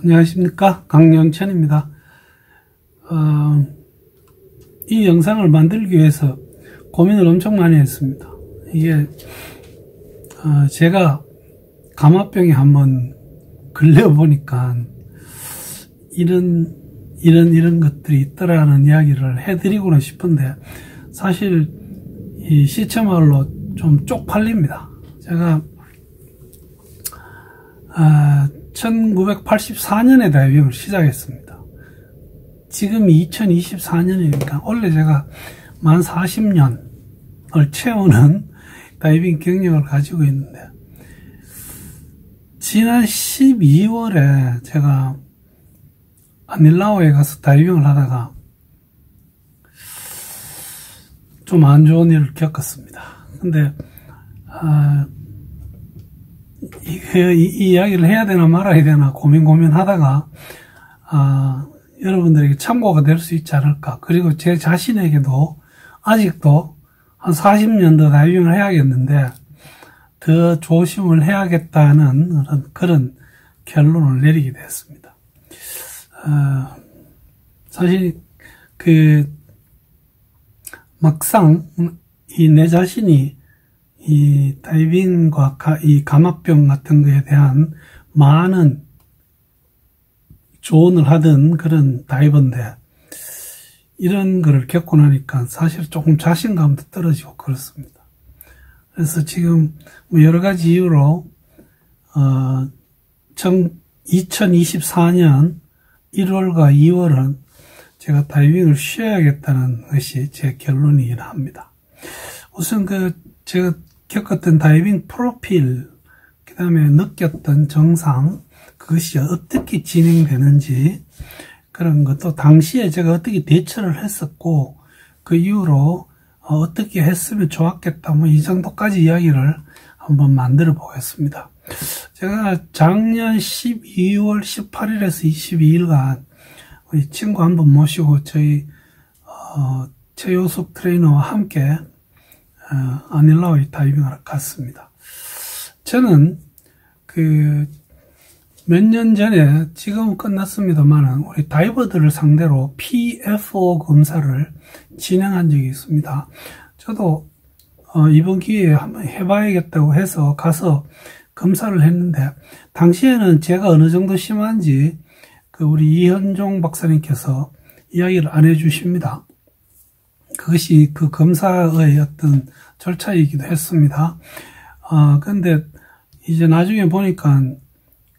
안녕하십니까, 강영천입니다. 이 영상을 만들기 위해서 고민을 엄청 많이 했습니다. 이게 제가 감화병에 한번 걸려보니까 이런 것들이 있더라는 이야기를 해드리고는 싶은데, 사실 이 시체말로 좀 쪽팔립니다. 제가 1984년에 다이빙을 시작했습니다. 지금이 2024년이니까 원래 제가 만 40년을 채우는 다이빙 경력을 가지고 있는데, 지난 12월에 제가 아닐라오에 가서 다이빙을 하다가 좀 안 좋은 일을 겪었습니다. 근데 이 이야기를 해야 되나 말아야 되나 고민하다가 여러분들에게 참고가 될 수 있지 않을까. 그리고 제 자신에게도 아직도 한 40년 더 다이빙을 해야겠는데 더 조심을 해야겠다는 그런 결론을 내리게 됐습니다. 사실 막상 이 내 자신이 이 다이빙과 이 감압병 같은 거에 대한 많은 조언을 하던 그런 다이버인데, 이런 거를 겪고 나니까 사실 조금 자신감도 떨어지고 그렇습니다. 그래서 지금 뭐 여러 가지 이유로 2024년 1월과 2월은 제가 다이빙을 쉬어야겠다는 것이 제 결론이긴 합니다. 우선 제가 겪었던 다이빙 프로필, 그 다음에 느꼈던 정상, 그것이 어떻게 진행되는지, 그런 것도 당시에 제가 어떻게 대처를 했었고, 그 이후로 어떻게 했으면 좋았겠다, 뭐 이 정도까지 이야기를 한번 만들어 보겠습니다. 제가 작년 12월 18일에서 22일간 우리 친구 한번 모시고 저희 최효숙 트레이너와 함께 아닐라오에 다이빙하러 갔습니다. 저는 몇 년 전에, 지금은 끝났습니다만, 우리 다이버들을 상대로 PFO 검사를 진행한 적이 있습니다. 저도 이번 기회에 한번 해봐야겠다고 해서 가서 검사를 했는데, 당시에는 제가 어느 정도 심한지 우리 이현종 박사님께서 이야기를 안 해주십니다. 그것이 그 검사의 어떤 절차이기도 했습니다. 근데 이제 나중에 보니까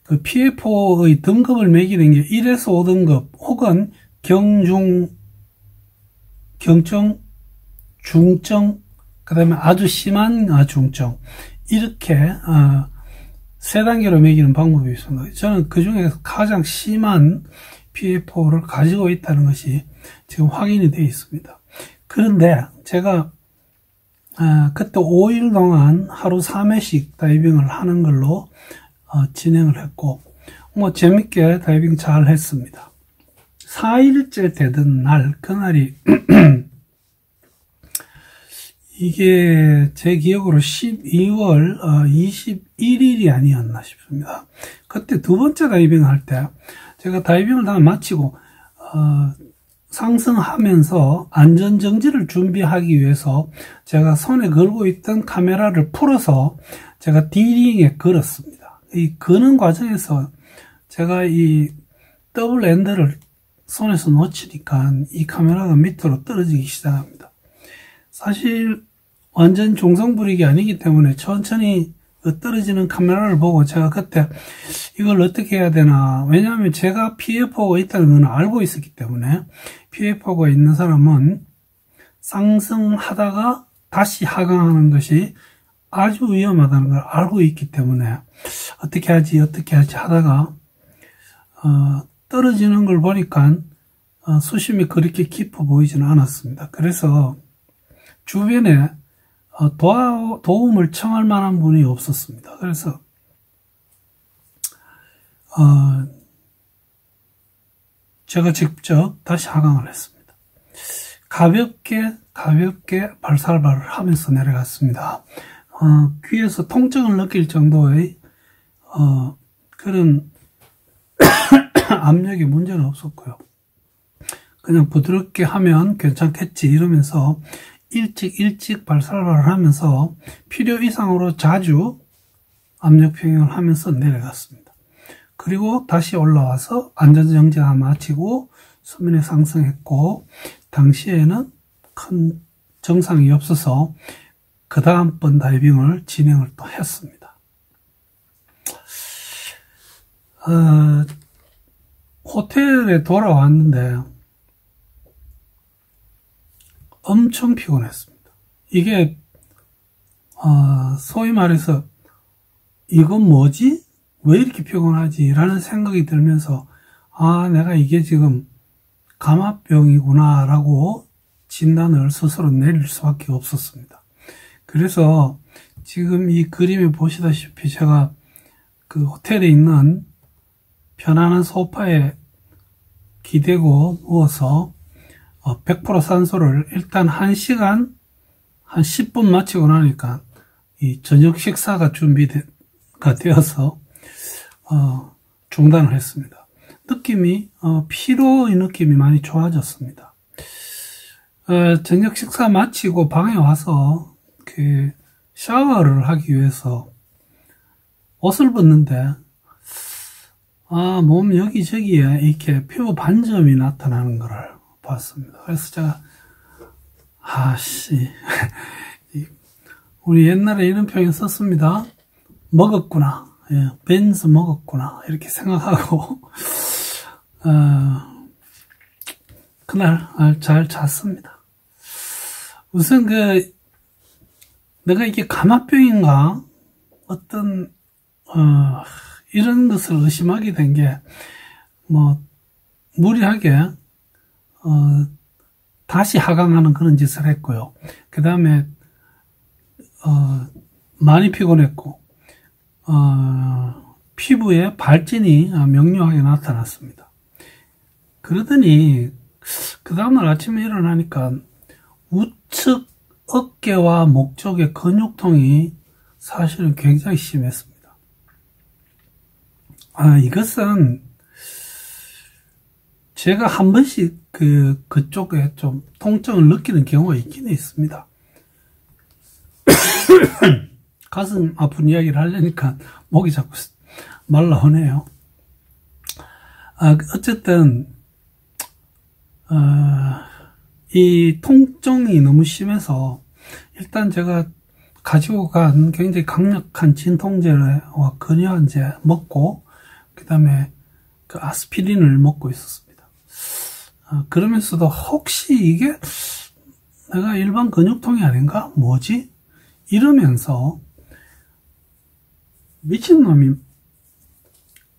그 PFO의 등급을 매기는 게 1에서 5등급 혹은 경중, 경증, 중증, 그 다음에 아주 심한 중증, 이렇게 3단계로 매기는 방법이 있습니다. 저는 그 중에서 가장 심한 PFO를 가지고 있다는 것이 지금 확인이 되어 있습니다. 그런데 제가 그때 5일 동안 하루 3회씩 다이빙을 하는 걸로 진행을 했고, 뭐 재밌게 다이빙 잘 했습니다. 4일째 되던 날, 그날이 이게 제 기억으로 12월 21일이 아니었나 싶습니다. 그때 두 번째 다이빙을 할 때 제가 다이빙을 다 마치고 상승하면서 안전정지를 준비하기 위해서 제가 손에 걸고 있던 카메라를 풀어서 제가 D링에 걸었습니다. 이 거는 과정에서 제가 이 더블 엔드를 손에서 놓치니까 이 카메라가 밑으로 떨어지기 시작합니다. 사실 완전 종성불익이 아니기 때문에 천천히 떨어지는 카메라를 보고 제가 그때 이걸 어떻게 해야 되나, 왜냐하면 제가 PFO가 있다는 건 알고 있었기 때문에, PFO가 있는 사람은 상승하다가 다시 하강하는 것이 아주 위험하다는 걸 알고 있기 때문에 어떻게 하지 하다가 떨어지는 걸 보니까 수심이 그렇게 깊어 보이지는 않았습니다. 그래서 주변에 도움을 청할 만한 분이 없었습니다. 그래서 제가 직접 다시 하강을 했습니다. 가볍게 발살발을 하면서 내려갔습니다. 귀에서 통증을 느낄 정도의 그런 압력에 문제는 없었고요. 그냥 부드럽게 하면 괜찮겠지 이러면서 일찍 발살을 하면서 필요 이상으로 자주 압력 평형을 하면서 내려갔습니다. 그리고 다시 올라와서 안전정지 다 마치고 수면에 상승했고, 당시에는 큰 정상이 없어서 그 다음번 다이빙을 진행을 또 했습니다. 호텔에 돌아왔는데 엄청 피곤했습니다. 이게 소위 말해서 이건 뭐지? 왜 이렇게 피곤하지? 라는 생각이 들면서 내가 이게 지금 감압병이구나 라고 진단을 스스로 내릴 수밖에 없었습니다. 그래서 지금 이 그림에 보시다시피 제가 그 호텔에 있는 편안한 소파에 기대고 누워서 100% 산소를 일단 1시간 한 10분 마치고 나니까 이 저녁 식사가 준비가 되어서 중단을 했습니다. 느낌이 피로의 느낌이 많이 좋아졌습니다. 저녁 식사 마치고 방에 와서 그 샤워를 하기 위해서 옷을 벗는데 몸 여기저기에 이렇게 피부 반점이 나타나는 것을 봤습니다. 그래서 제가 우리 옛날에 이런 표현 썼습니다. 먹었구나. 예, 벤스 먹었구나. 이렇게 생각하고 그날 잘 잤습니다. 우선 내가 이게 감압병인가 어떤 이런 것을 의심하게 된 게 무리하게 다시 하강하는 그런 짓을 했고요. 그 다음에 많이 피곤했고 피부에 발진이 명료하게 나타났습니다. 그러더니 그 다음날 아침에 일어나니까 우측 어깨와 목 쪽의 근육통이 사실은 굉장히 심했습니다. 이것은 제가 한 번씩 그쪽에 좀 통증을 느끼는 경우가 있긴 있습니다. 가슴 아픈 이야기를 하려니까 목이 자꾸 말라오네요. 어쨌든 이 통증이 너무 심해서 일단 제가 가지고 간 굉장히 강력한 진통제와 근여한제 먹고 그 다음에 그 아스피린을 먹고 있었습니다. 그러면서도 혹시 이게 내가 일반 근육통이 아닌가? 뭐지? 이러면서 미친놈이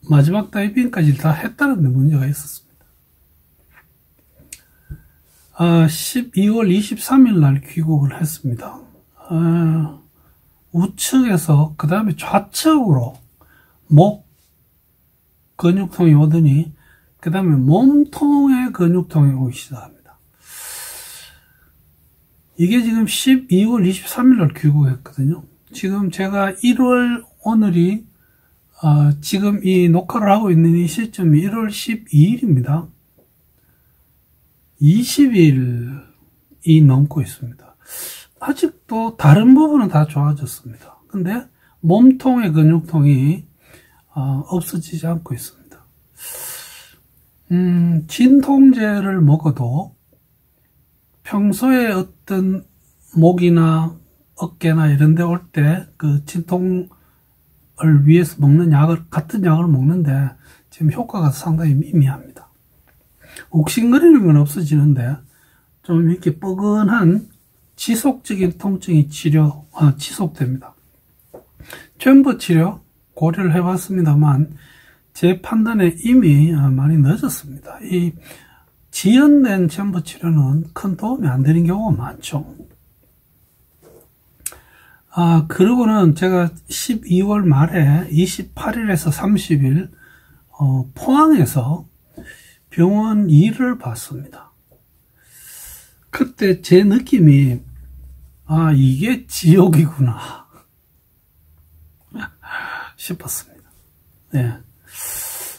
마지막 다이빙까지 다 했다는 데 문제가 있었습니다. 12월 23일 날 귀국을 했습니다. 우측에서 그 다음에 좌측으로 목 근육통이 오더니 그 다음에 몸통에 근육통이 오기 시작합니다. 이게 지금 12월 23일 날 귀국했거든요. 지금 제가 1월 오늘이 지금 이 녹화를 하고 있는 이 시점이 1월 12일입니다. 20일이 넘고 있습니다. 아직도 다른 부분은 다 좋아졌습니다. 근데 몸통의 근육통이 없어지지 않고 있습니다. 진통제를 먹어도 평소에 어떤 목이나 어깨나 이런 데 올 때 그 진통을 위해서 먹는 같은 약을 먹는데 지금 효과가 상당히 미미합니다. 욱신거리는 건 없어지는데 좀 이렇게 뻐근한 지속적인 통증이 지속됩니다. 챔버 치료 고려를 해봤습니다만 제 판단에 이미 많이 늦었습니다. 이 지연된 챔버 치료는 큰 도움이 안 되는 경우가 많죠. 그러고는 제가 12월 말에 28일에서 30일 포항에서 병원 일을 봤습니다. 그때 제 느낌이 이게 지옥이구나 싶었습니다. 네.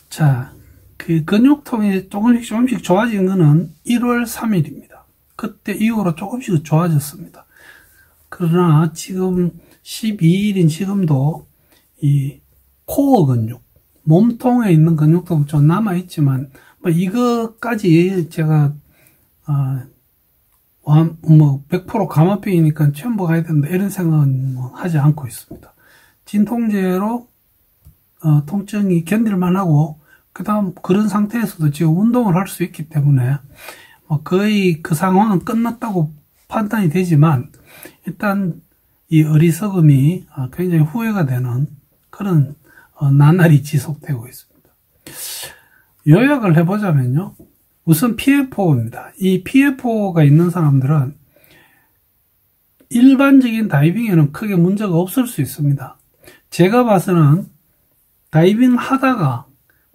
자, 그 근육통이 조금씩 좋아진 거는 1월 3일입니다. 그때 이후로 조금씩 좋아졌습니다. 그러나 지금 12일인 지금도 이 코어 근육, 몸통에 있는 근육도 좀 남아있지만, 뭐 이거까지 제가, 100% 감압병이니까 챔버 가야 된다, 이런 생각은 뭐 하지 않고 있습니다. 진통제로, 통증이 견딜만 하고, 그 다음 그런 상태에서도 지금 운동을 할 수 있기 때문에, 거의 그 상황은 끝났다고 판단이 되지만, 일단 이 어리석음이 굉장히 후회가 되는 그런 나날이 지속되고 있습니다. 요약을 해보자면요. 우선 PFO입니다. 이 PFO가 있는 사람들은 일반적인 다이빙에는 크게 문제가 없을 수 있습니다. 제가 봐서는 다이빙 하다가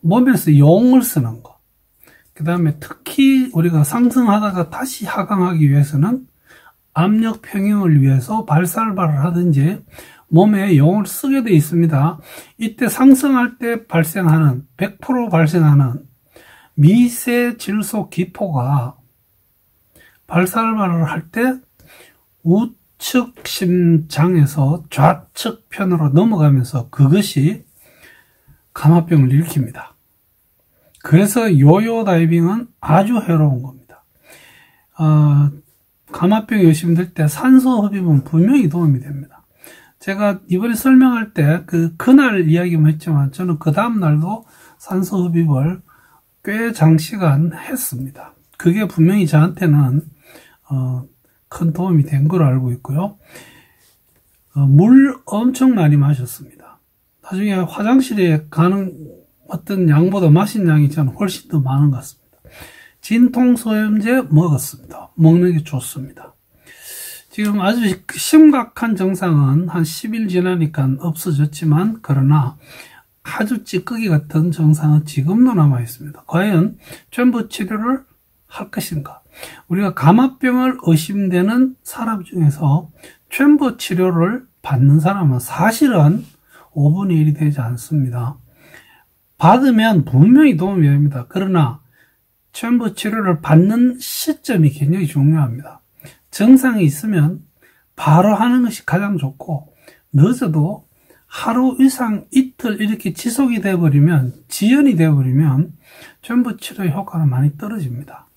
몸에서 용을 쓰는 거, 그 다음에 특히 우리가 상승하다가 다시 하강하기 위해서는 압력 평형을 위해서 발살발을 하든지 몸에 용을 쓰게 되어 있습니다. 이때 상승할 때 발생하는 100% 발생하는 미세 질소 기포가 발살발을 할 때 우측 심장에서 좌측 편으로 넘어가면서 그것이 감압병을 일으킵니다. 그래서 요요 다이빙은 아주 해로운 겁니다. 감압병이 의심될 때 산소 흡입은 분명히 도움이 됩니다. 제가 이번에 설명할 때 그날 이야기만 했지만 저는 그 다음 날도 산소 흡입을 꽤 장시간 했습니다. 그게 분명히 저한테는 큰 도움이 된 걸로 알고 있고요. 물 엄청 많이 마셨습니다. 나중에 화장실에 가는 어떤 양보다 마신 양이 저는 훨씬 더 많은 것 같습니다. 진통소염제 먹었습니다. 먹는 게 좋습니다. 지금 아주 심각한 증상은 한 10일 지나니까 없어졌지만 그러나 아주 찌꺼기 같은 증상은 지금도 남아 있습니다. 과연 챔버 치료를 할 것인가? 우리가 감압병을 의심되는 사람 중에서 챔버 치료를 받는 사람은 사실은 5분의 1이 되지 않습니다. 받으면 분명히 도움이 됩니다. 그러나 챔버 치료를 받는 시점이 굉장히 중요합니다. 증상이 있으면 바로 하는 것이 가장 좋고 늦어도 하루 이상 이틀 이렇게 지속이 되어버리면 지연이 되어버리면 챔버 치료의 효과는 많이 떨어집니다.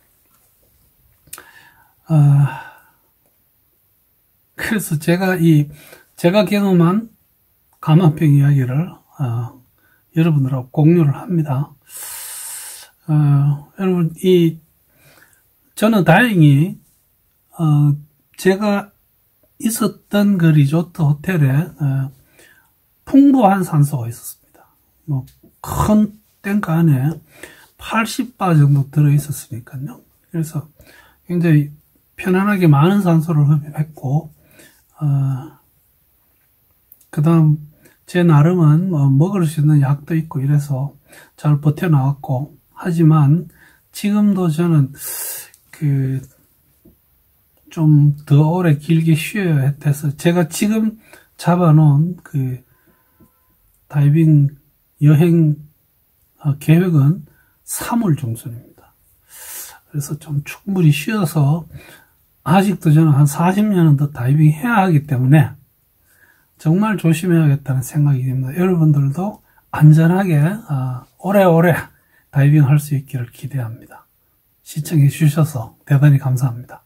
그래서 제가 경험한 감압병 이야기를 여러분들하고 공유를 합니다. 여러분, 저는 다행히, 제가 있었던 그 리조트 호텔에, 풍부한 산소가 있었습니다. 큰 탱크 안에 80바 정도 들어있었으니까요. 그래서 굉장히 편안하게 많은 산소를 흡입했고, 그 다음, 제 나름은 먹을 수 있는 약도 있고 이래서 잘 버텨나왔고, 하지만 지금도 저는 좀 더 오래 길게 쉬어야 해서 제가 지금 잡아놓은 다이빙 여행 계획은 3월 중순입니다. 그래서 좀 충분히 쉬어서 아직도 저는 한 40년은 더 다이빙 해야 하기 때문에 정말 조심해야겠다는 생각이 듭니다. 여러분들도 안전하게 오래오래 다이빙 할 수 있기를 기대합니다. 시청해 주셔서 대단히 감사합니다.